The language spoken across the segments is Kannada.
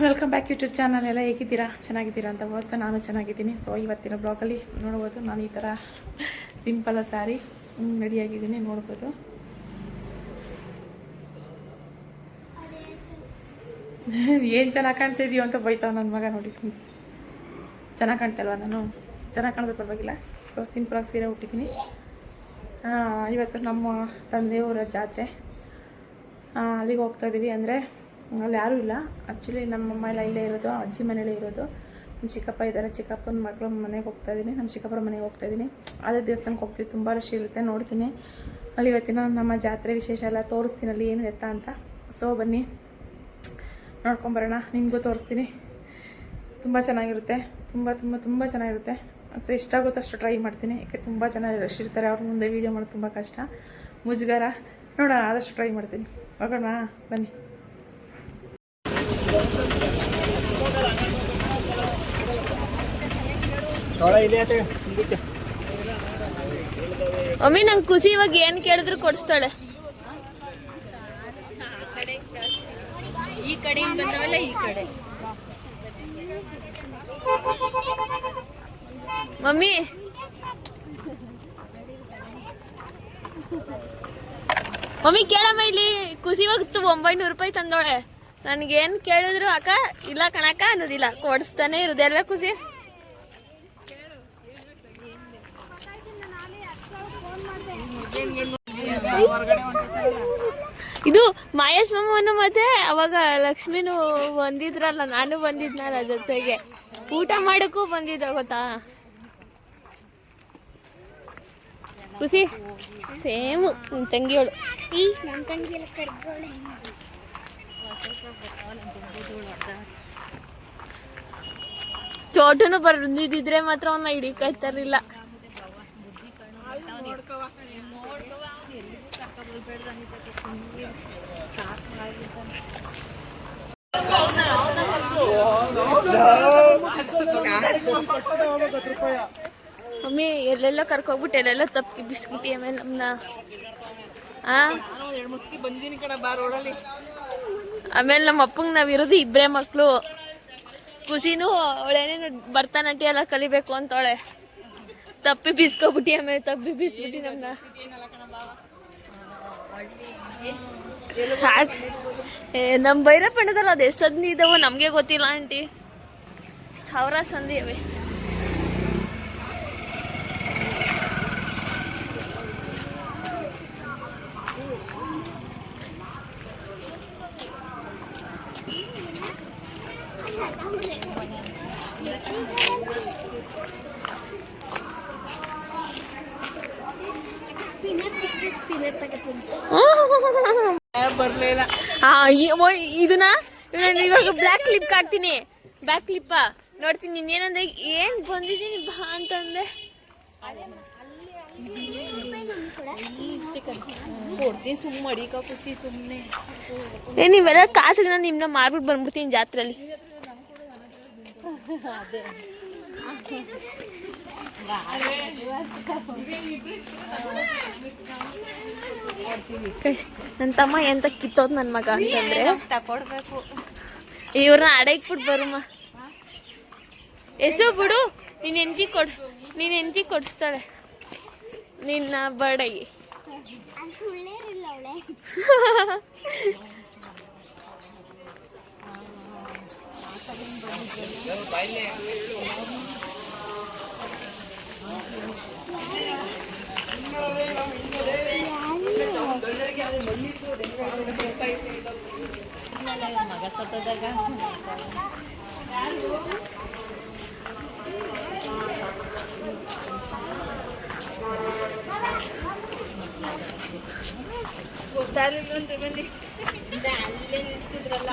Welcome back YouTube channel. ಎಲ್ಲ ಹೇಗಿದ್ದೀರಾ? ಚೆನ್ನಾಗಿದ್ದೀರಾ ಅಂತ ಭಾವಿಸ್ತಾ ನಾನು ಚೆನ್ನಾಗಿದ್ದೀನಿ. ಸೊ ಇವತ್ತಿನ ಬ್ಲಾಗಲ್ಲಿ ನೋಡ್ಬೋದು ನಾನು ಈ ಥರ ಸಿಂಪಲ್ ಸ್ಯಾರಿ ರೆಡಿಯಾಗಿದ್ದೀನಿ. ನೋಡ್ಬೋದು ಏನು ಚೆನ್ನಾಗಿ ಕಾಣ್ತಿದೀಯೋ ಅಂತ ಬೈತಾವ ನನ್ನ ಮಗ. ನೋಡಿ ಮಿಸ್, ಚೆನ್ನಾಗಿ ಕಾಣ್ತಲ್ವ? ನಾನು ಚೆನ್ನಾಗಿ ಕಾಣೋದು ಪರವಾಗಿಲ್ಲ. ಸೊ ಸಿಂಪಲಾಗಿ ಸೀರೆ ಉಟ್ಟಿದ್ದೀನಿ. ಇವತ್ತು ನಮ್ಮ ತಂದೆಯವರ ಜಾತ್ರೆ, ಅಲ್ಲಿಗೆ ಹೋಗ್ತಾಯಿದ್ದೀವಿ. ಅಂದರೆ ಅಲ್ಲಿ ಯಾರೂ ಇಲ್ಲ. ಆ್ಯಕ್ಚುಲಿ ನಮ್ಮಮ್ಮ ಎಲ್ಲ ಇಲ್ಲೇ ಇರೋದು, ಅಜ್ಜಿ ಮನೇಲೇ ಇರೋದು. ನಮ್ಮ ಚಿಕ್ಕಪ್ಪ ಇದ್ದಾರೆ, ಚಿಕ್ಕಪ್ಪನ ಮಕ್ಕಳು ಮನೆಗೆ ಹೋಗ್ತಾಯಿದ್ದೀನಿ. ನಮ್ಮ ಚಿಕ್ಕಪ್ಪರ ಮನೆಗೆ ಹೋಗ್ತಾಯಿದ್ದೀನಿ. ಅದೇ ದೇವಸ್ಥಾನಕ್ಕೆ ಹೋಗ್ತೀವಿ, ತುಂಬ ರಶ್ ಇರುತ್ತೆ. ನೋಡ್ತೀನಿ ಅಲ್ಲಿ ಇವತ್ತಿನ ನಮ್ಮ ಜಾತ್ರೆ ವಿಶೇಷ ಎಲ್ಲ ತೋರಿಸ್ತೀನಿ, ಅಲ್ಲಿ ಏನು ಎತ್ತ ಅಂತ. ಸೊ ಬನ್ನಿ ನೋಡ್ಕೊಂಬರೋಣ, ನಿಮಗೂ ತೋರಿಸ್ತೀನಿ. ತುಂಬ ಚೆನ್ನಾಗಿರುತ್ತೆ, ತುಂಬ ಚೆನ್ನಾಗಿರುತ್ತೆ. ಸೊ ಎಷ್ಟಾಗುತ್ತೋ ಅಷ್ಟು ಟ್ರೈ ಮಾಡ್ತೀನಿ, ಯಾಕೆ ತುಂಬ ಜನ ರಶ್ ಇರ್ತಾರೆ. ಅವ್ರ ಮುಂದೆ ವೀಡಿಯೋ ಮಾಡೋದು ತುಂಬ ಕಷ್ಟ, ಮುಜುಗರ. ನೋಡೋಣ, ಆದಷ್ಟು ಟ್ರೈ ಮಾಡ್ತೀನಿ. ಹೋಗೋಣ ಬನ್ನಿ. ಒಮ್ಮೆ ನಂಗೆ ಖುಷಿ ಇವಾಗ ಏನು ಕೇಳಿದ್ರು ಕೊಡಿಸ್ತಾಳೆ. ಈ ಕಡೆಯಿಂದ ಬಂದವಲ್ಲ, ಈ ಕಡೆ ಮಮ್ಮಿ ಮಮ್ಮಿ ಕೇಳಮ್ಮ, ಇಲ್ಲಿ ಖುಷಿ ಇವಾಗ 900 ರೂಪಾಯಿ ತಂದೋಳೆ. ನನ್ಗೇನು ಕೇಳಿದ್ರು ಅಕ್ಕ ಇಲ್ಲ ಕಣಕ್ಕ ಅನ್ನೋದಿಲ್ಲ, ಕೊಡಿಸ್ತಾನೆ ಇರೋದು ಅಲ್ವೇ ಖುಷಿ? ಇದು ಮಹೇಶ್ ಮಾಮನು ಮತ್ತೆ ಅವಾಗ ಲಕ್ಷ್ಮಿನೂ ಬಂದಿದ್ರಲ್ಲ, ನಾನು ಬಂದಿದ್ನಲ್ಲ ಜೊತೆಗೆ, ಊಟ ಮಾಡಕ್ಕೂ ಬಂದಿದ್ದ ಗೊತ್ತಾ ಖುಷಿ? ಸೇಮ್ ತಂಗಿಯೋಳು. ಚೋಟನು ಬರ್ದಿದ್ರೆ ಮಾತ್ರ ಅವನ್ನ ಹಿಡಿಕೈತಾರಿಲ್ಲ. ಮಮ್ಮಿ ಎಲ್ಲೆಲ್ಲ ಕರ್ಕೋಗ್ಬಿಟ್ಟು ಎಲ್ಲೆಲ್ಲ ತಪ್ಪಿ ಬಿಸ್ಬಿಟ್ಟಿ. ಆಮೇಲೆ ನಮ್ಮನ್ನ ಆಮೇಲೆ ನಮ್ಮ ಅಪ್ಪಂಗೆ ನಾವಿರೋದು ಇಬ್ಬರೇ ಮಕ್ಕಳು. ಖುಷಿನೂ ಅವಳೇನೇನು ಭರತನಾಟ್ಯ ಎಲ್ಲ ಕಲಿಬೇಕು ಅಂತವಳೆ, ತಪ್ಪಿ ಬೀಸ್ಕೊಬಿಟ್ಟು ಆಮೇಲೆ ತಪ್ಪಿ ಬೀಸ್ಬಿಟ್ಟು ನಮ್ಮನ್ನ. ನಮ್ಮ ಭೈರಪ್ಪಣ್ಣದಲ್ಲ ಅದು ಎಷ್ಟು ಸಂದಿ ಇದಾವೋ ನಮಗೆ ಗೊತ್ತಿಲ್ಲ ಆಂಟಿ, 1000 ಸಂದಿ ಇವೆ. ಬರ್ಲಿಲ್ಲ. ಇದನ್ನ ಇವಾಗ ಬ್ಲ್ಯಾಕ್ ಕ್ಲಿಪ್ ಹಾಕ್ತೀನಿ, ಬ್ಯಾಕ್ ಕ್ಲಿಪ್ಪ ನೋಡ್ತೀನಿ. ನೀನೇನಂದ್ರೆ ಏನ್ ಬಂದಿದ್ದೀನಿ ಬಾ ಅಂತಂದೆ. ನೀವೆಲ್ಲ ಕಾಸಿಗೆ ನಾನು ನಿಮ್ನ ಮಾರ್ಬಿಟ್ಟು ಬಂದ್ಬಿಡ್ತೀನಿ ಜಾತ್ರೆಯಲ್ಲಿ. ನನ್ನ ತಮ್ಮ ಎಂತ ಕಿತ್ತೋದ್ ನನ್ನ ಮಗ ಅಂತಂದ್ರೆ ಇವ್ರನ್ನ ಅಡ ಇಕ್ಬಿಟ್ಟು ಬರುಮ್ಮ. ಎಸು ಬಿಡು, ನೀನ್ ಎಂತಿ ಕೊಡಿಸ್ತಾಳೆ ನಿನ್ನ ಬರ್ಡೇಗೆ. ಮಗ ಸತ್ತದಾಗ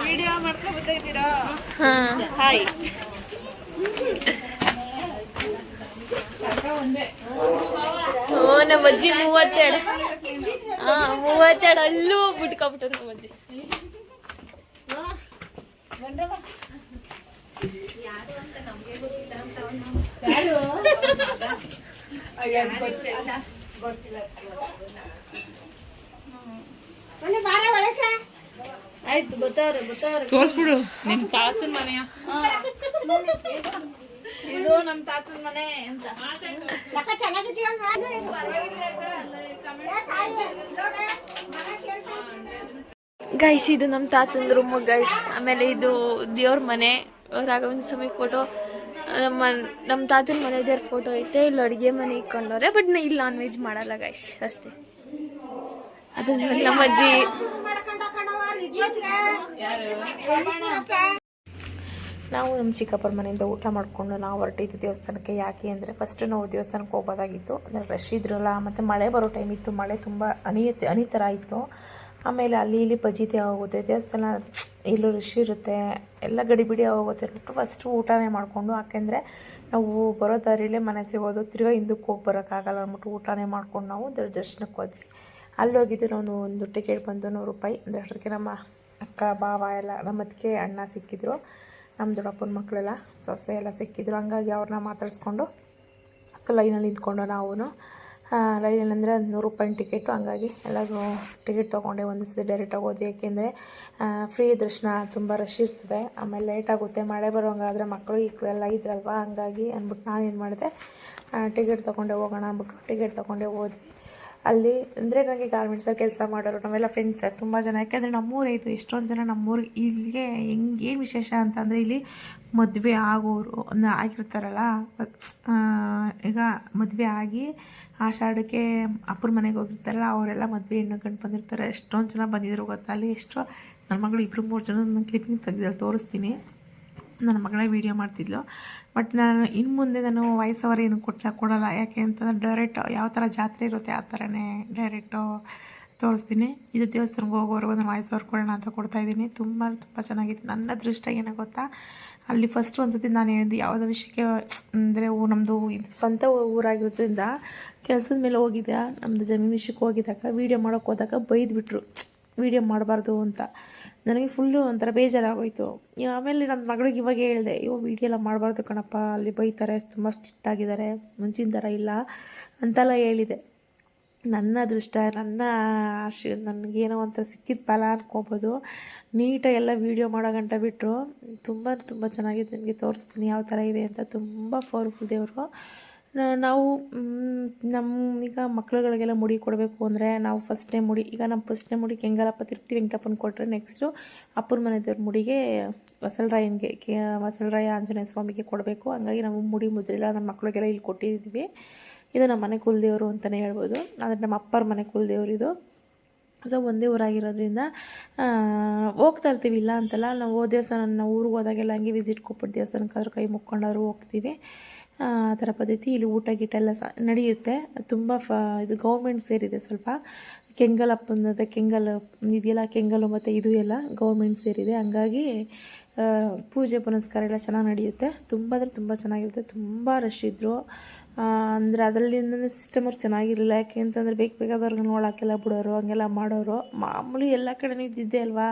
ವಿಡಿಯೋ ಮಾಡ್ಕೊಂಡ್ಬಿಡ್ತಾ ಇದ್ದೀರಾ? ಹಾಯ್. ನಮ್ಮ ಅಜ್ಜಿ 32 ಅಲ್ಲೂ ಬಿಟ್ಕೊಬಿಟ್ಟು ನಮ್ಮ ಅಜ್ಜಿ. ಯಾರು ಅಂತ ನಮ್ಗೆ ಗೊತ್ತಿಲ್ಲ ಅಂತ ಗೊತ್ತಿಲ್ಲ. ಆಯ್ತು ಬತ್ತಾರ ತೋರಿಸ್ಬಿಡು ನಿಮ್ಮ ತಾತನ ಮನೆಯ. ಇದು ನಮ್ಮ ತಾತನ ಮನೆ ಅಂತ. ಗೈಸ್ ಇದು ನಮ್ಮ ತಾತನ ರೂಮ್ ಗೈಸ್. ಆಮೇಲೆ ಇದು ದೇವ್ರ ಮನೆ, ರಾಘವೇಂದ್ರ ಸ್ವಾಮಿ ಫೋಟೋ. ನಮ್ಮ ತಾತನ ಮನೆ ದೇವ್ರ ಫೋಟೋ ಐತೆ. ಇಲ್ಲಿ ಅಡುಗೆ ಮನೆ ಇಟ್ಕೊಂಡವ್ರೆ, ಬಟ್ ಇಲ್ಲಿ ನಾನ್ ವೆಜ್ ಮಾಡಲ್ಲ ಗೈಸ್ ಅಷ್ಟೇ. ಅದಾದ್ಮೇಲೆ ನಮ್ಮ ಅಜ್ಜಿ ನಾವು ನಮ್ಮ ಚಿಕ್ಕಪ್ಪರ ಮನೆಯಿಂದ ಊಟ ಮಾಡಿಕೊಂಡು ನಾವು ಹೊರಟಿದ್ದು ದೇವಸ್ಥಾನಕ್ಕೆ. ಯಾಕೆ ಅಂದರೆ ಫಸ್ಟ್ ನಾವು ದೇವಸ್ಥಾನಕ್ಕೆ ಹೋಗೋದಾಗಿತ್ತು, ಅಂದರೆ ರಶ್ ಇದ್ರಲ್ಲ, ಮತ್ತು ಮಳೆ ಬರೋ ಟೈಮ್ ಇತ್ತು. ಮಳೆ ತುಂಬ ಹನಿ ಥರ ಇತ್ತು. ಆಮೇಲೆ ಅಲ್ಲಿ ಇಲ್ಲಿ ಪಜಿತಿ ಆಗೋಗುತ್ತೆ, ದೇವಸ್ಥಾನ ಇಲ್ಲೂ ರಶ್ ಇರುತ್ತೆ, ಎಲ್ಲ ಗಡಿಬಿಡಿ ಆಗೋಗುತ್ತೆ ಅಂದ್ಬಿಟ್ಟು ಫಸ್ಟು ಊಟನೇ ಮಾಡಿಕೊಂಡು, ಯಾಕೆಂದರೆ ನಾವು ಬರೋ ದಾರಿಲೇ ಮನೆ ಸಿಗೋದು, ತಿರ್ಗಾ ಹಿಂದಕ್ಕೆ ಹೋಗಿ ಬರೋಕ್ಕಾಗಲ್ಲ ಅಂದ್ಬಿಟ್ಟು ಊಟನೇ ಮಾಡ್ಕೊಂಡು ನಾವು ದರ್ಶನಕ್ಕೆ ಹೋದ್ವಿ. ಅಲ್ಲಿ ಹೋಗಿದ್ದು ನಾವು ಒಂದು ಟಿಕೆಟ್ ಬಂದು 100 ರೂಪಾಯಿ. ಅಂದರೆ ಅಷ್ಟೊತ್ತಿಗೆ ನಮ್ಮ ಅಕ್ಕ ಬಾವ ಎಲ್ಲ, ನಮ್ಮ ಅದಕ್ಕೆ ಅಣ್ಣ ಸಿಕ್ಕಿದ್ರು, ನಮ್ಮ ದೊಡ್ಡಪ್ಪನ ಮಕ್ಕಳೆಲ್ಲ ಸೊಸೆ ಎಲ್ಲ ಸಿಕ್ಕಿದ್ರು. ಹಂಗಾಗಿ ಅವ್ರನ್ನ ಮಾತಾಡಿಸ್ಕೊಂಡು ಲೈನಲ್ಲಿ ನಿಂತ್ಕೊಂಡು ನಾವು ಲೈನಲ್ಲಿ ಅಂದರೆ 100 ರೂಪಾಯಿ ಟಿಕೆಟು. ಹಂಗಾಗಿ ಎಲ್ಲರೂ ಟಿಕೆಟ್ ತೊಗೊಂಡೆ ಒಂದು ಸತಿ ಡೈರೆಕ್ಟಾಗಿ ಹೋದ್ವಿ. ಏಕೆಂದರೆ ಫ್ರೀ ದರ್ಶನ, ತುಂಬ ರಶ್ ಇರ್ತದೆ, ಆಮೇಲೆ ಲೇಟ್ ಆಗುತ್ತೆ, ಮಳೆ ಬರೋಂಗಾದರೆ ಮಕ್ಕಳು ಎಲ್ಲ ಇದ್ರಲ್ವ. ಹಂಗಾಗಿ ಅಂದ್ಬಿಟ್ಟು ನಾನೇನು ಮಾಡಿದೆ, ಟಿಕೆಟ್ ತೊಗೊಂಡೆ ಹೋಗೋಣ ಅಂದ್ಬಿಟ್ಟು ಟಿಕೆಟ್ ತೊಗೊಂಡೆ ಹೋದ್ವಿ. ಅಲ್ಲಿ ಅಂದರೆ ನನಗೆ ಗಾರ್ಮೆಂಟ್ಸಲ್ಲಿ ಕೆಲಸ ಮಾಡೋರು ನಾವೆಲ್ಲ ಫ್ರೆಂಡ್ಸ್ ತುಂಬ ಜನ. ಯಾಕೆಂದರೆ ನಮ್ಮೂರೇ ಇದು, ಎಷ್ಟೊಂದು ಜನ ನಮ್ಮೂರಿಗೆ ಇಲ್ಲಿಗೆ ಏನು ವಿಶೇಷ ಅಂತಂದರೆ ಇಲ್ಲಿ ಮದುವೆ ಆಗೋರು ಆಗಿರ್ತಾರಲ್ಲ. ಈಗ ಮದುವೆ ಆಗಿ ಆಷಾಢಕ್ಕೆ ಅಪ್ಪರ ಮನೆಗೆ ಹೋಗಿರ್ತಾರಲ್ಲ, ಅವರೆಲ್ಲ ಮದುವೆ ಹೆಣ್ಣು ಗಂಡು ಬಂದಿರ್ತಾರೆ. ಎಷ್ಟೊಂದು ಜನ ಬಂದಿದ್ರು ಗೊತ್ತಾ. ಅಲ್ಲಿ ಎಷ್ಟು ನನ್ನ ಮಗಳು 2-3 ಜನ ನನ್ನ ಕ್ಲಿಪ್ಪಿಂಗ್ ತೆಗೆದಲ್ಲಿ ತೋರಿಸ್ತೀನಿ. ನನ್ನ ಮಗಳೇ ವೀಡಿಯೋ ಮಾಡ್ತಿದ್ಲು. ಬಟ್ ನಾನು ಇನ್ನು ಮುಂದೆ ನಾನು ವಾಯ್ಸ್ ಓವರ್ ಏನು ಕೊಡಲ್ಲ. ಯಾಕೆ ಅಂತಂದರೆ ಡೈರೆಕ್ಟ್ ಯಾವ ಥರ ಜಾತ್ರೆ ಇರುತ್ತೆ ಆ ಥರನೇ ಡೈರೆಕ್ಟು ತೋರಿಸ್ತೀನಿ. ಇದು ದೇವಸ್ಥಾನಕ್ಕೆ ಹೋಗೋವರೆಗೂ ನಾನು ವಾಯ್ಸ್ ಓವರ್ ಕೊಡೋಣ ಅಂತ ಕೊಡ್ತಾಯಿದ್ದೀನಿ. ತುಂಬ ಚೆನ್ನಾಗಿತ್ತು. ನನ್ನ ಅದೃಷ್ಟ ಏನೋ ಗೊತ್ತಾ, ಅಲ್ಲಿ ಫಸ್ಟ್ ಒಂದು ಸತಿ ನಾನು ಹೇಳಿದ್ದು ಯಾವುದೋ ವಿಷಯಕ್ಕೆ ಅಂದರೆ ನಮ್ಮದು ಇದು ಸ್ವಂತ ಊರಾಗಿರೋದ್ರಿಂದ ಕೆಲಸದ ಮೇಲೆ ಹೋಗಿದ್ದೆ. ನಮ್ಮದು ಜಮೀನು ವಿಷಯಕ್ಕೆ ಹೋಗಿದ್ದಾಗ ವೀಡಿಯೋ ಮಾಡೋಕ್ಕೆ ಹೋದಾಗ ಬೈದ್ಬಿಟ್ರು ವೀಡಿಯೋ ಮಾಡಬಾರ್ದು ಅಂತ. ನನಗೆ ಫುಲ್ಲು ಒಂಥರ ಬೇಜಾರಾಗೋಯಿತು. ಆಮೇಲೆ ನನ್ನ ಮಗಳಿಗೆ ಇವಾಗ ಹೇಳಿದೆ, ವೀಡಿಯೋ ಎಲ್ಲ ಮಾಡಬಾರ್ದು ಕಣಪ್ಪ, ಅಲ್ಲಿ ಬೈತಾರೆ, ತುಂಬ ಸ್ಟ್ರಿಕ್ಟ್ ಆಗಿದ್ದಾರೆ, ಮುಂಚಿನ ಥರ ಇಲ್ಲ ಅಂತೆಲ್ಲ ಹೇಳಿದೆ. ನನ್ನ ಅದೃಷ್ಟ, ನನ್ನ ನನಗೇನೋ ಒಂಥರ ಸಿಕ್ಕಿದ ಫಲ ಅನ್ಕೋಬೋದು. ನೀಟಾಗಿ ಎಲ್ಲ ವೀಡಿಯೋ ಮಾಡೋ ಗಂಟ ಬಿಟ್ಟರು. ತುಂಬ ಚೆನ್ನಾಗಿದೆ. ನಿಮಗೆ ತೋರಿಸ್ತೀನಿ ಯಾವ ಥರ ಇದೆ ಅಂತ. ತುಂಬ ಪವರ್ಫುಲ್ ದೇವರು. ನಾವು ಈಗ ಮಕ್ಳುಗಳಿಗೆಲ್ಲ ಮುಡಿ ಕೊಡಬೇಕು ಅಂದರೆ ನಾವು ಫಸ್ಟ್ನೇ ಮುಡಿ, ಈಗ ನಮ್ಮ ಫಸ್ಟ್ನೇ ಮುಡಿ ಕೆಂಗಲಪ್ಪ ತಿರುಪ್ತಿ ವೆಂಕಟಪ್ಪನ ಕೊಟ್ಟರೆ ನೆಕ್ಸ್ಟು ಅಪ್ಪರ ಮನೆ ದೇವ್ರ ಮುಡಿಗೆ ವಸಲರಾಯ ಆಂಜನೇಯ ಸ್ವಾಮಿಗೆ ಕೊಡಬೇಕು. ಹಂಗಾಗಿ ನಾವು ಮುಡಿ ಮುದ್ರಿಲ್ಲ ನನ್ನ ಮಕ್ಳಿಗೆಲ್ಲ ಇಲ್ಲಿ ಕೊಟ್ಟಿದ್ವಿ. ಇದು ನಮ್ಮ ಮನೆ ಕುಲದೇವರು ಅಂತಲೇ ಹೇಳ್ಬೋದು. ಆದರೆ ನಮ್ಮ ಅಪ್ಪರ ಮನೆ ಕುಲದೇವ್ರು ಇದು. ಸೊ ಒಂದೇ ಊರಾಗಿರೋದ್ರಿಂದ ಹೋಗ್ತಾ ಇರ್ತೀವಿ, ಇಲ್ಲ ಅಂತಲ್ಲ. ನಾವು ದೇವಸ್ಥಾನ, ನಾವು ಊರಿಗೆ ಹೋದಾಗೆಲ್ಲ ಹಂಗೆ ವಿಸಿಟ್ ಕೊಟ್ಬಿಟ್ಟು ದೇವಸ್ಥಾನಕ್ಕಾದ್ರೂ ಕೈ ಮುಕ್ಕೊಂಡಾದ್ರು ಹೋಗ್ತೀವಿ. ಆ ಥರ ಪದ್ಧತಿ. ಇಲ್ಲಿ ಊಟ ಗೀಟ ಎಲ್ಲ ನಡೆಯುತ್ತೆ. ತುಂಬ ಇದು ಗೌರ್ಮೆಂಟ್ ಸೇರಿದೆ ಸ್ವಲ್ಪ. ಕೆಂಗಲಪ್ಪನ ಕೆಂಗಲ್ ಇದೆಯಲ್ಲ, ಕೆಂಗಲು ಮತ್ತು ಇದು ಎಲ್ಲ ಗೌರ್ಮೆಂಟ್ ಸೇರಿದೆ. ಹಂಗಾಗಿ ಪೂಜೆ ಪುನಸ್ಕಾರ ಎಲ್ಲ ಚೆನ್ನಾಗಿ ನಡೆಯುತ್ತೆ. ತುಂಬ ಅಂದರೆ ತುಂಬ ಚೆನ್ನಾಗಿರುತ್ತೆ. ತುಂಬ ರಶ್ ಇದ್ದರು. ಅಂದರೆ ಅದರಲ್ಲಿಂದ ಸಿಸ್ಟಮ್ ಅವ್ರು ಚೆನ್ನಾಗಿರಲಿಲ್ಲ. ಯಾಕೆ ಅಂತಂದರೆ ಬೇಕಾದವ್ರಿಗೆ ನೋಡೋಕ್ಕೆಲ್ಲ ಬಿಡೋರು, ಹಂಗೆಲ್ಲ ಮಾಡೋರು. ಮಾಮೂಲಿ ಎಲ್ಲ ಕಡೆನೂ ಇದ್ದಿದ್ದೆ ಅಲ್ವಾ.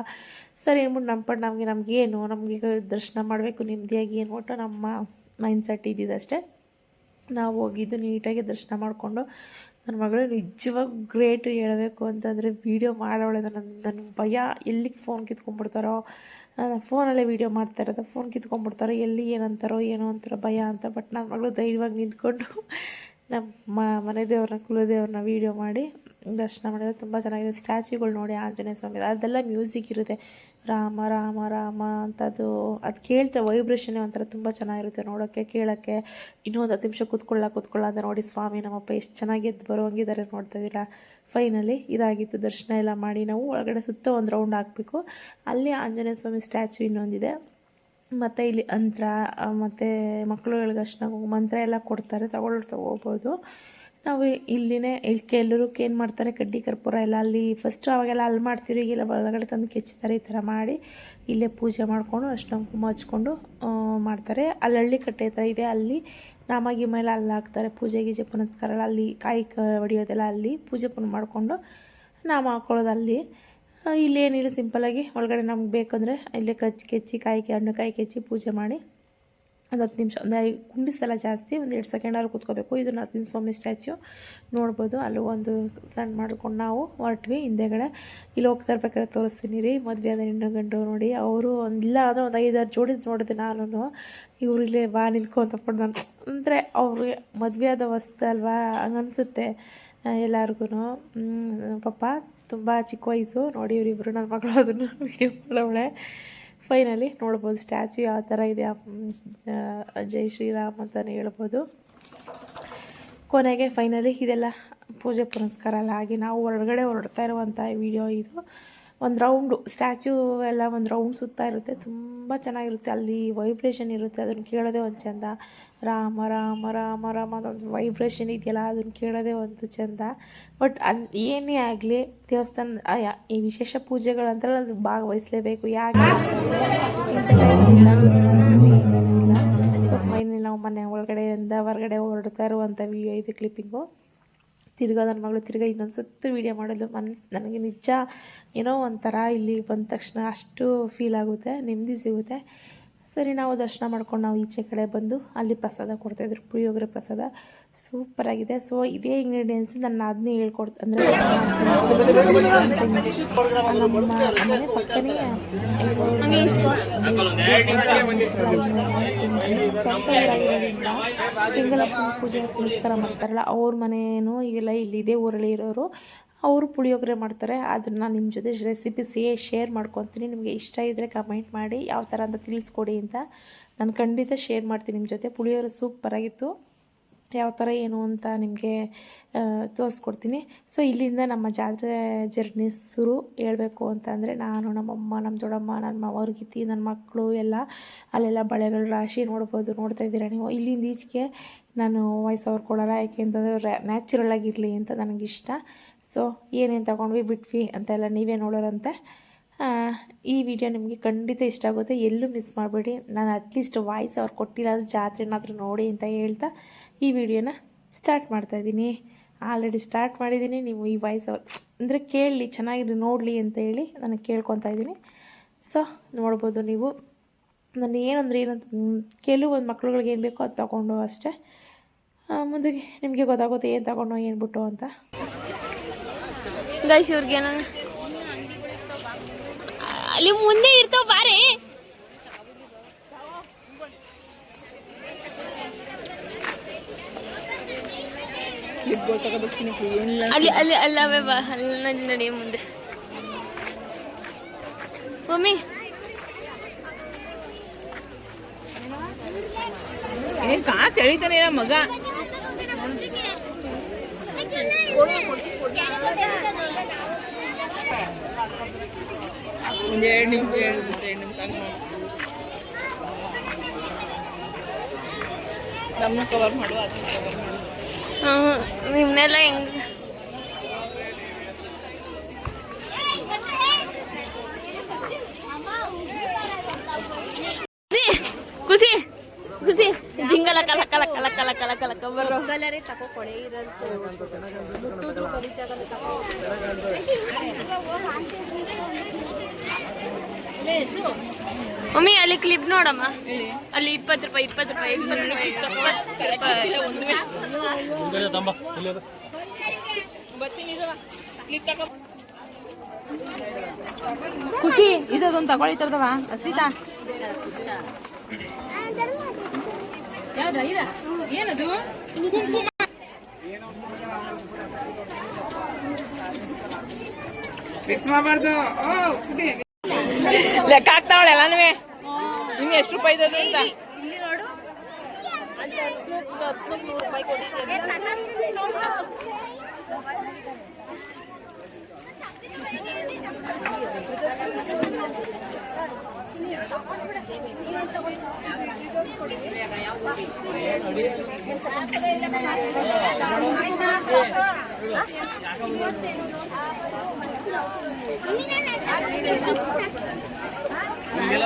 ಸರಿ ಅಂದ್ಬಿಟ್ಟು ನಮ್ಮ ಪಟ್ಟು ನಮಗೇನು, ನಮಗೆ ದರ್ಶನ ಮಾಡಬೇಕು ನೆಮ್ಮದಿಯಾಗಿ ಅಂದ್ಬಿಟ್ಟು ನಮ್ಮ ಮೈಂಡ್ ಸೆಟ್ ಇದ್ದಿದ್ದಷ್ಟೇ. ನಾವು ಹೋಗಿದ್ದು ನೀಟಾಗಿ ದರ್ಶನ ಮಾಡಿಕೊಂಡು. ನನ್ನ ಮಗಳು ನಿಜವಾಗ ಗ್ರೇಟು. ಹೇಳಬೇಕು ಅಂತಂದರೆ ವೀಡಿಯೋ ಮಾಡೋಳೆ. ನನ್ನ ಭಯ, ಎಲ್ಲಿಗೆ ಫೋನ್ ಕಿತ್ಕೊಂಡ್ಬಿಡ್ತಾರೋ, ಫೋನಲ್ಲೇ ವೀಡಿಯೋ ಮಾಡ್ತಾ ಇರೋದು, ಫೋನ್ ಕಿತ್ಕೊಂಡ್ಬಿಡ್ತಾರೋ, ಎಲ್ಲಿ ಏನಂತಾರೋ ಏನೋ ಅಂತಾರೋ ಭಯ ಅಂತ. ಬಟ್ ನನ್ನ ಮಗಳು ಧೈರ್ಯವಾಗಿ ನಿಂತ್ಕೊಂಡು ನಮ್ಮ ಮನೆ ದೇವ್ರನ್ನ ಕುಲದೇವ್ರನ್ನ ವೀಡಿಯೋ ಮಾಡಿ ದರ್ಶನ ಮಾಡಿದ್ರೆ ತುಂಬ ಚೆನ್ನಾಗಿದೆ. ಸ್ಟ್ಯಾಚ್ಯೂಗಳು ನೋಡಿ ಆಂಜನೇಯ ಸ್ವಾಮಿ, ಅದೆಲ್ಲ ಮ್ಯೂಸಿಕ್ ಇರುತ್ತೆ, ರಾಮ ರಾಮ ರಾಮ ಅಂತ. ಅದು ಕೇಳ್ತಾ ವೈಬ್ರೇಷನ್ನೇ ಒಂಥರ ತುಂಬ ಚೆನ್ನಾಗಿರುತ್ತೆ ನೋಡೋಕ್ಕೆ, ಕೇಳೋಕ್ಕೆ. ಇನ್ನೂ ಒಂದು 10 ನಿಮಿಷ ಕೂತ್ಕೊಳ್ಳ ಅಂತ. ನೋಡಿ ಸ್ವಾಮಿ ನಮ್ಮಪ್ಪ ಎಷ್ಟು ಚೆನ್ನಾಗಿ ಎದ್ದು ಬರೋಂಗಿದ್ದಾರೆ ನೋಡ್ತಾ ಇದ್ದೀರಾ. ಫೈನಲಿ ಇದಾಗಿತ್ತು. ದರ್ಶನ ಎಲ್ಲ ಮಾಡಿ ನಾವು ಒಳಗಡೆ ಸುತ್ತ ಒಂದು ರೌಂಡ್ ಹಾಕಬೇಕು. ಅಲ್ಲಿ ಆಂಜನೇಯ ಸ್ವಾಮಿ ಸ್ಟ್ಯಾಚ್ಯೂ ಇನ್ನೊಂದಿದೆ. ಮತ್ತು ಇಲ್ಲಿ ಅಂತ್ರ ಮತ್ತು ಮಕ್ಕಳುಗಳಿಗೆ ಅಷ್ಟನ್ನ ಮಂತ್ರ ಎಲ್ಲ ಕೊಡ್ತಾರೆ, ತಗೋಬೋದು. ನಾವು ಇಲ್ಲಿನೇ ಎಲ್ಲರೂ ಏನು ಮಾಡ್ತಾರೆ, ಕಡ್ಡಿ ಕರ್ಪೂರ ಎಲ್ಲ ಅಲ್ಲಿ ಫಸ್ಟು ಅವಾಗೆಲ್ಲ ಅಲ್ಲಿ ಮಾಡ್ತೀವಿ, ಈಗೆಲ್ಲ ಒಳಗಡೆ ತಂದು ಕೆಚ್ತಾರೆ. ಈ ಥರ ಮಾಡಿ ಇಲ್ಲೇ ಪೂಜೆ ಮಾಡಿಕೊಂಡು ಅರ್ಶಿನ ಕುಂಕುಮ ಹಚ್ಕೊಂಡು ಮಾಡ್ತಾರೆ. ಅಲ್ಲಿ ಹಳ್ಳಿ ಕಟ್ಟೆ ಥರ ಇದೆ, ಅಲ್ಲಿ ನಾಮಾಗಿ ಮೇಲೆ ಅಲ್ಲಿ ಹಾಕ್ತಾರೆ. ಪೂಜೆ ಗೀಜೆ ಪುನಸ್ಕಾರ ಎಲ್ಲ ಅಲ್ಲಿ, ಕಾಯಿ ಹೊಡಿಯೋದೆಲ್ಲ ಅಲ್ಲಿ, ಪೂಜೆ ಪುನಃ ಮಾಡಿಕೊಂಡು ನಾಮ ಹಾಕ್ಕೊಳ್ಳೋದು ಅಲ್ಲಿ. ಇಲ್ಲೇನಿಲ್ಲ, ಸಿಂಪಲ್ಲಾಗಿ ಒಳಗಡೆ ನಮ್ಗೆ ಬೇಕಂದರೆ ಇಲ್ಲೇ ಕೆಚ್ಚಿ ಹಣ್ಣು ಕಾಯಿ ಕೆಚ್ಚಿ ಪೂಜೆ ಮಾಡಿ ಒಂದು 10 ನಿಮಿಷ ಒಂದು ಕುಂಡಿಸಲ್ಲ ಜಾಸ್ತಿ, ಒಂದು 2 ಸೆಕೆಂಡಾದ್ರು ಕೂತ್ಕೋಬೇಕು. ಇದು ನರಸಿಂಹ ಸ್ವಾಮಿ ಸ್ಟ್ಯಾಚ್ಯು ನೋಡ್ಬೋದು. ಅಲ್ಲೂ ಒಂದು ಸಣ್ಣ ಮಾಡ್ಕೊಂಡು ನಾವು ಹೊರಟ್ವಿ. ಹಿಂದೆಗಡೆ ಇಲ್ಲಿ ಹೋಗ್ತಾ ಇರ್ಬೇಕಾದ್ರೆ ತೋರಿಸ್ತೀನಿ ರೀ. ಮದುವೆ ಆದ ಹೆಣ್ಣು ಗಂಡು ನೋಡಿ, ಅವರು ಇಲ್ಲ ಅಂದರೆ ಒಂದು 5-6 ಜೋಡಿ ನೋಡಿದೆ ನಾನು. ಇವ್ರು ಇಲ್ಲೇ ಬಾ ನಿಲ್ಕೊ ಅಂತ ಪಟ್ಟು ನಾನು ಅಂದರೆ ಅವ್ರಿಗೆ ಮದುವೆ ಆದ ವಸ್ತು ಅಲ್ವಾ ಹಂಗನ್ಸುತ್ತೆ ಎಲ್ಲರಿಗೂ. ಪಾಪ ತುಂಬ ಚಿಕ್ಕ ವಯಸ್ಸು ನೋಡಿ. ಇವರಿಬ್ಬರು ನನ್ನ ಮಗಳು ಅದನ್ನು ವೀಡಿಯೋ ಮಾಡೋಳೆ. ಫೈನಲಿ ನೋಡ್ಬೋದು ಸ್ಟ್ಯಾಚ್ಯು ಯಾವ ಥರ ಇದೆ, ಜೈ ಶ್ರೀರಾಮ್ ಅಂತಲೇ ಹೇಳ್ಬೋದು. ಕೊನೆಗೆ ಫೈನಲಿ ಇದೆಲ್ಲ ಪೂಜೆ ಪುನಸ್ಕಾರ ಎಲ್ಲ ಆಗಿ ನಾವು ಹೊರಗಡೆ ಹೊರಡ್ತಾ ಇರುವಂಥ ವಿಡಿಯೋ ಇದು. ಒಂದು ರೌಂಡು ಸ್ಟ್ಯಾಚ್ಯೂ ಎಲ್ಲ ಒಂದು ರೌಂಡ್ ಸುತ್ತಾ ಇರುತ್ತೆ, ತುಂಬ ಚೆನ್ನಾಗಿರುತ್ತೆ. ಅಲ್ಲಿ ವೈಬ್ರೇಷನ್ ಇರುತ್ತೆ, ಅದನ್ನು ಕೇಳೋದೇ ಒಂದು ಚೆಂದ. ರಾಮ ರಾಮ ರಾಮ ರಾಮ ಅದೊಂದು ವೈಬ್ರೇಷನ್ ಇದೆಯಲ್ಲ, ಅದನ್ನು ಕೇಳೋದೇ ಒಂದು ಚೆಂದ. ಬಟ್ ಏನೇ ಆಗಲಿ ದೇವಸ್ಥಾನ ಈ ವಿಶೇಷ ಪೂಜೆಗಳಂತೇಳಿ ಅದು ಭಾಗವಹಿಸಲೇಬೇಕು. ಯಾಕೆ ಸೊ ಫೈನಲಿ ನಾವು ಮನೆ ಒಳಗಡೆಯಿಂದ ಹೊರಗಡೆ ಹೊರಡ್ತಾ ಇರುವಂಥ ವಿಡಿಯೋ ಇದು ಕ್ಲಿಪ್ಪಿಂಗು. ತಿರ್ಗಾ ನನ್ನ ಮಗಳು ತಿರ್ಗಾ ಇನ್ನೊಂದು ಸತ್ತು ವೀಡಿಯೋ ಮಾಡೋದು ನನಗೆ ನಿಜ ಏನೋ ಒಂಥರ ಇಲ್ಲಿ ಬಂದ ತಕ್ಷಣ ಅಷ್ಟು ಫೀಲ್ ಆಗುತ್ತೆ, ನೆಮ್ಮದಿ ಸಿಗುತ್ತೆ. ಸರಿ ನಾವು ದರ್ಶನ ಮಾಡ್ಕೊಂಡು ನಾವು ಈಚೆ ಕಡೆ ಬಂದು ಅಲ್ಲಿ ಪ್ರಸಾದ ಕೊಡ್ತಾಯಿದ್ರು, ಪುಳಿಯೋಗರೆ ಪ್ರಸಾದ ಸೂಪರಾಗಿದೆ. ಸೊ ಇದೇ ಇಂಗ್ರೀಡಿಯೆಂಟ್ಸ್ ನನ್ನ ಅದನ್ನೇ ಹೇಳ್ಕೊಡ್ತು ಅಂದರೆ ಮನೆ ಪಕ್ಕನೇ ತಿಂಗಳಪ್ಪನ ಪೂಜೆ ಪುನಸ್ಕಾರ ಮಾಡ್ತಾರಲ್ಲ ಅವ್ರ ಮನೇನೂ ಇವೆಲ್ಲ ಇಲ್ಲಿ ಇದೇ ಊರಲ್ಲಿ ಇರೋರು. ಅವರು ಪುಳಿಯೋಗರೆ ಮಾಡ್ತಾರೆ. ಅದನ್ನು ನಿಮ್ಮ ಜೊತೆ ರೆಸಿಪಿ ಶೇರ್ ಮಾಡ್ಕೊತೀನಿ. ನಿಮಗೆ ಇಷ್ಟ ಇದ್ದರೆ ಕಮೆಂಟ್ ಮಾಡಿ ಯಾವ ಥರ ಅಂತ ತಿಳಿಸ್ಕೊಡಿ ಅಂತ. ನಾನು ಖಂಡಿತ ಶೇರ್ ಮಾಡ್ತೀನಿ ನಿಮ್ಮ ಜೊತೆ. ಪುಳಿಯೋಗರೆ ಸೂಪರಾಗಿತ್ತು. ಯಾವ ಥರ ಏನು ಅಂತ ನಿಮಗೆ ತೋರಿಸ್ಕೊಡ್ತೀನಿ. ಸೊ ಇಲ್ಲಿಂದ ನಮ್ಮ ಜಾತ್ರೆ ಜರ್ನಿ ಶುರು ಹೇಳಬೇಕು ಅಂತಂದರೆ ನಾನು ನಮ್ಮಮ್ಮ, ನಮ್ಮ ದೊಡ್ಡಮ್ಮ, ನನ್ನ ಮಾವ ಗೀತಿ, ನನ್ನ ಮಕ್ಕಳು ಎಲ್ಲ ಅಲ್ಲೆಲ್ಲ ಬಳೆಗಳು ರಾಶಿ ನೋಡ್ತಾ ಇದ್ದೀರಾ ನೀವು. ಇಲ್ಲಿಂದ ಈಚೆಗೆ ನಾನು ವಾಯ್ಸ್ ಓವರ್ ಕೊಡೋಲ್ಲ, ಯಾಕೆಂತಂದರೆ ನ್ಯಾಚುರಲ್ ಆಗಿರಲಿ ಅಂತ ನನಗಿಷ್ಟ. ಸೊ ಏನೇನು ತಗೊಂಡ್ವಿ ಬಿಟ್ವಿ ಅಂತೆಲ್ಲ ನೀವೇ ನೋಡೋರಂತೆ. ಈ ವಿಡಿಯೋ ನಿಮಗೆ ಖಂಡಿತ ಇಷ್ಟ ಆಗುತ್ತೆ, ಎಲ್ಲೂ ಮಿಸ್ ಮಾಡಬೇಡಿ. ನಾನು ಅಟ್ಲೀಸ್ಟ್ ವಾಯ್ಸ್ ಅವ್ರು ಕೊಟ್ಟಿಲ್ಲ ಅದು ಜಾತ್ರೆನಾದರೂ ನೋಡಿ ಅಂತ ಹೇಳ್ತಾ ಈ ವಿಡಿಯೋನ ಸ್ಟಾರ್ಟ್ ಮಾಡ್ತಾಯಿದ್ದೀನಿ. ಆಲ್ರೆಡಿ ಸ್ಟಾರ್ಟ್ ಮಾಡಿದ್ದೀನಿ. ನೀವು ಈ ವಾಯ್ಸ್ ಅವ್ರು ಅಂದರೆ ಕೇಳಲಿ, ಚೆನ್ನಾಗಿರಿ, ನೋಡಲಿ ಅಂತ ಹೇಳಿ ನನಗೆ ಕೇಳ್ಕೊತಾ ಇದ್ದೀನಿ. ಸೊ ನೋಡ್ಬೋದು ನೀವು. ನಾನು ಏನಂದರೆ ಏನಂತ ಕೆಲವೊಂದು ಮಕ್ಳುಗಳಿಗೆ ಏನು ಬೇಕೋ ಅದು ತಗೊಂಡು ಅಷ್ಟೇ. ಮುಂದೆ ನಿಮಗೆ ಗೊತ್ತಾಗುತ್ತೆ ಏನು ತಗೊಂಡು ಏನು ಬಿಟ್ಟು ಅಂತ. ಗೈಸ್ ಇವ್ರಿಗೆ ಅಲ್ಲಿ ಮುಂದೆ ಇರ್ತಾವ ಬಾರೆ. ಅಲ್ಲಿ ಅಲ್ಲಿ ಅಲ್ಲವೇ ಬಾ, ಅಲ್ಲಿ ನಡಿ ಮುಂದೆ. ಮಮ್ಮಿ ಕಾಸು ಎಳಿತಾನೆ ಮಗ. ಒಂದು 2 ನಿಮಿಷ ನಮ್ಮ ಕವರ್ ಮಾಡುವ, ಅದನ್ನ ಕವರ್ ಮಾಡುವ. ನಿಮ್ಮನ್ನೆಲ್ಲ ಹೆಂಗೆ ಖುಷಿ ಖುಷಿ ಜಿಂಗಲ ಕಲ ಕಲ ಕಲ ಕಲ ಕಲ ಕಲ ಬರೋ ಕಲರೇ ತಕೋ ಕೊಳೆ ಇರಂತ ಮಮ್ಮಿ ಅಲ್ಲಿ ಕ್ಲಿಪ್ ನೋಡಮ್ಮ. ಅಲ್ಲಿ 20 ರೂಪಾಯಿ 20 ರೂಪಾಯಿ 20 ರೂಪಾಯಿ 20 ರೂಪಾಯಿ. ಖುಷಿ ಇದೊಂದು ತಗೊಳ್ಳಿ ತರ್ದವ ಸೀತಾ. ಯಾವ್ದ ಇದ ಏನದು ಕುಂಕುಮ ಮಿಕ್ಸ್ ಮಾಡಬಾರ್ದು. ಲೆಕ್ಕ ಹಾಕ್ತಾವಳೆ ಎಲ್ಲಾನು. ಇನ್ನು ಎಷ್ಟು ರೂಪಾಯಿ ಇದೆ ಅಂತ ಇಲ್ಲಿ ನೋಡು.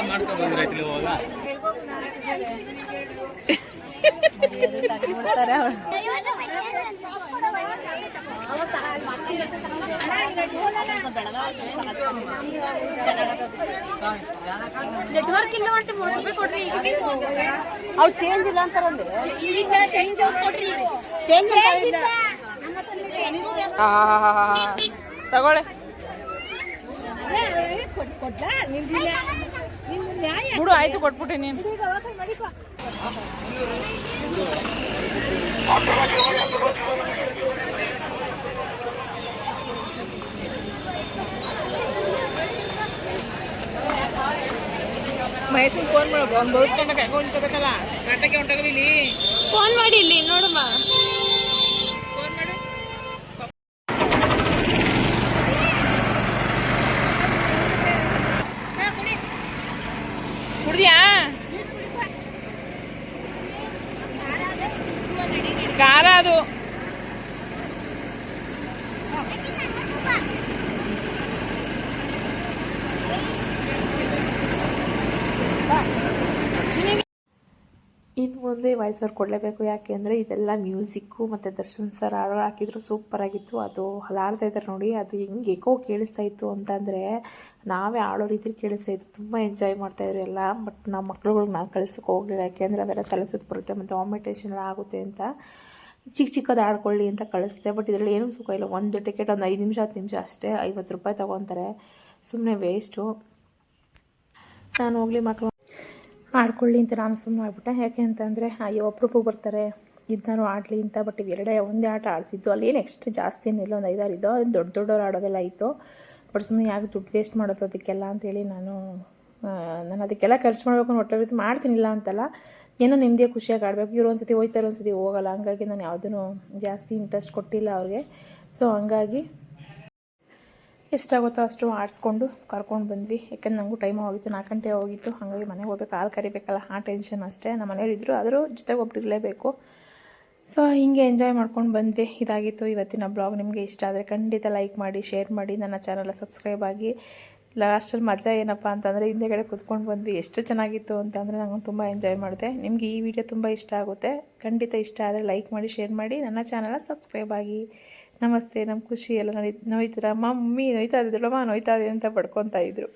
ಮಾಡ್ಕೊಂಡು ಬಂದ್ರೈತಿ ಹೋಗ ನೆಟ್ವರ್ಕ್ ಇಲ್ಲ ಅಂತ 30 ರೂಪಾಯಿ ಕೊಡ್ರಿ ಅವು ಚೇಂಜ್ ಇಲ್ಲ ಅಂತಾರಂದ್ರೆ ಚೇಂಜ್ ಕೊಡ್ರಿ ಚೇಂಜ್ ತಗೊಳ್ಳಿ ಬಿಡು ಆಯ್ತು ಕೊಟ್ಬಿಟ್ಟೆ ನೀನು ಮಹೇಶನ್ ಫೋನ್ ಮಾಡೋದು ಅವ್ನು ಬದುಕೊಂಡಾಗ ಹೆಂಗ ಹೊಂಟಬೇಕಲ್ಲ ಕಾಟಕ್ಕೆ ಹೊಂಟಾಗವಿಲ್ಲಿ ಫೋನ್ ಮಾಡಿ ಇಲ್ಲಿ ನೋಡಮ್ಮ ಫೋನ್ ಮಾಡು ಕುಡ್ದಿಯಾ ಖಾರ ಅದು ಇನ್ನು ಮುಂದೆ ವಾಯ್ಸ್ ಓವರ್ ಕೊಡಲೇಬೇಕು, ಯಾಕೆ ಅಂದರೆ ಇದೆಲ್ಲ ಮ್ಯೂಸಿಕ್ಕು ಮತ್ತು ದರ್ಶನ್ ಸರ್ ಹಾಡು ಹಾಕಿದ್ರು ಸೂಪರಾಗಿತ್ತು. ಅದು ಹಾಡ್ತಾ ಇದ್ದಾರೆ ನೋಡಿ, ಅದು ಹೆಂಗೆ ಎಕೋ ಕೇಳಿಸ್ತಾ ಇತ್ತು ಅಂತಂದರೆ ನಾವೇ ಆಡೋ ರೀತಿ ಕೇಳಿಸ್ತಾ ಇತ್ತು. ತುಂಬ ಎಂಜಾಯ್ ಮಾಡ್ತಾಯಿದ್ರು ಎಲ್ಲ. ಬಟ್ ನಮ್ಮ ಮಕ್ಳುಗಳ್ಗೆ ನಾನು ಕಳ್ಸೋಕೆ ಹೋಗಲಿಲ್ಲ, ಯಾಕೆಂದರೆ ಅವೆಲ್ಲ ತಲೆ ಸುತ್ತ ಬರುತ್ತೆ ಮತ್ತು ವಾಮಿಟೇಷನ್ ಎಲ್ಲ ಆಗುತ್ತೆ ಅಂತ ಚಿಕ್ಕದು ಆಡ್ಕೊಳ್ಳಿ ಅಂತ ಕಳಿಸ್ದೆ. ಬಟ್ ಇದರಲ್ಲಿ ಏನೂ ಸುಖ ಇಲ್ಲ. ಒಂದು ಟಿಕೆಟ್ ಒಂದು 5 ನಿಮಿಷ 10 ನಿಮಿಷ ಅಷ್ಟೇ, 50 ರೂಪಾಯಿ ತೊಗೊತಾರೆ. ಸುಮ್ಮನೆ ವೇಸ್ಟು. ನಾನು ಹೋಗಲಿ ಮಕ್ಕಳು ಆಡ್ಕೊಳ್ಳಿ ಅಂತ ನಾನು ಸುಮ್ಮನೆ ಆಗ್ಬಿಟ್ಟೆ. ಯಾಕೆ ಅಂತಂದರೆ ಅಯ್ಯೋ ಒಬ್ರೊಬ್ಬರು ಬರ್ತಾರೆ ಇದನ್ನಾರು ಆಡಲಿ ಅಂತ. ಬಟ್ ಒಂದೇ ಆಟ ಆಡಿಸಿದ್ದು, ಅಲ್ಲಿ ಏನು ಎಕ್ಸ್ಟ್ರಾ ಜಾಸ್ತಿ ಏನಿಲ್ಲ, ಒಂದು 5-6 ಇದ್ದೋ. ದೊಡ್ಡವ್ರು ಆಡೋದೆಲ್ಲ ಇತ್ತು. ಬಟ್ ಸುಮ್ಮನೆ ಯಾಕೆ ದುಡ್ಡು ವೇಸ್ಟ್ ಮಾಡೋದು ಅದಕ್ಕೆಲ್ಲ ಅಂತೇಳಿ ನಾನು ಅದಕ್ಕೆಲ್ಲ ಖರ್ಚು ಮಾಡಬೇಕು ಅನ್ನೋ ಹೊಟ್ಟೆ ಮಾಡ್ತೀನಿಲ್ಲ ಅಂತಲ್ಲ, ಏನೋ ನೆಮ್ಮದಿಯಾಗಿ ಖುಷಿಯಾಗಿ ಆಡಬೇಕು. ಇವರು ಒಂದು ಸತಿ ಹೋಯ್ತಾರೆ, ಒಂದು ಸತಿ ಹೋಗಲ್ಲ. ಹಂಗಾಗಿ ನಾನು ಯಾವುದೂ ಜಾಸ್ತಿ ಇಂಟ್ರೆಸ್ಟ್ ಕೊಟ್ಟಿಲ್ಲ ಅವ್ರಿಗೆ. ಸೊ ಹಂಗಾಗಿ ಎಷ್ಟಾಗುತ್ತೋ ಅಷ್ಟು ಆಡಿಸ್ಕೊಂಡು ಕರ್ಕೊಂಡು ಬಂದ್ವಿ. ಯಾಕಂದ್ರೆ ನನಗೂ ಟೈಮ್ ಹೋಗಿತ್ತು, 4 ಗಂಟೆ ಹೋಗಿತ್ತು. ಹಾಗಾಗಿ ಮನೆಗೆ ಹೋಗ್ಬೇಕು, ಹಾಲು ಕರಿಬೇಕಲ್ಲ, ಆ ಟೆನ್ಷನ್ ಅಷ್ಟೇ. ನಮ್ಮ ಮನೆಯವ್ರು ಇದ್ದರು, ಆದರೂ ಜೊತೆಗೆ ಒಬ್ರು ಇರಲೇಬೇಕು. ಸೊ ಹೀಗೆ ಎಂಜಾಯ್ ಮಾಡ್ಕೊಂಡು ಬಂದ್ವಿ. ಇದಾಗಿತ್ತು ಇವತ್ತಿನ ಬ್ಲಾಗ್. ನಿಮಗೆ ಇಷ್ಟ ಆದರೆ ಖಂಡಿತ ಲೈಕ್ ಮಾಡಿ, ಶೇರ್ ಮಾಡಿ, ನನ್ನ ಚಾನಲ್ ಸಬ್ಸ್ಕ್ರೈಬ್ ಆಗಿ. ಲಾಸ್ಟಲ್ಲಿ ಮಜಾ ಏನಪ್ಪ ಅಂತಂದರೆ ಹಿಂದೆಗಡೆ ಕೂತ್ಕೊಂಡು ಬಂದ್ವಿ. ಎಷ್ಟು ಚೆನ್ನಾಗಿತ್ತು ಅಂತಂದರೆ ನಾನು ತುಂಬ ಎಂಜಾಯ್ ಮಾಡಿದೆ. ನಿಮಗೆ ಈ ವಿಡಿಯೋ ತುಂಬ ಇಷ್ಟ ಆಗುತ್ತೆ. ಖಂಡಿತ ಇಷ್ಟ ಆದರೆ ಲೈಕ್ ಮಾಡಿ, ಶೇರ್ ಮಾಡಿ, ನನ್ನ ಚಾನಲ್ ಸಬ್ಸ್ಕ್ರೈಬ್ ಆಗಿ. ನಮಸ್ತೆ. ನಮ್ಮ ಖುಷಿ ಎಲ್ಲ ನೋಯ್ತೀರಾ, ಮಮ್ಮಿ ನೋಯ್ತಾ ಇದೆ, ದೊಡ್ಡಮ್ಮ ನೋಯ್ತಾ ಇದೆ ಅಂತ ಪಡ್ಕೊತಾ ಇದ್ರು.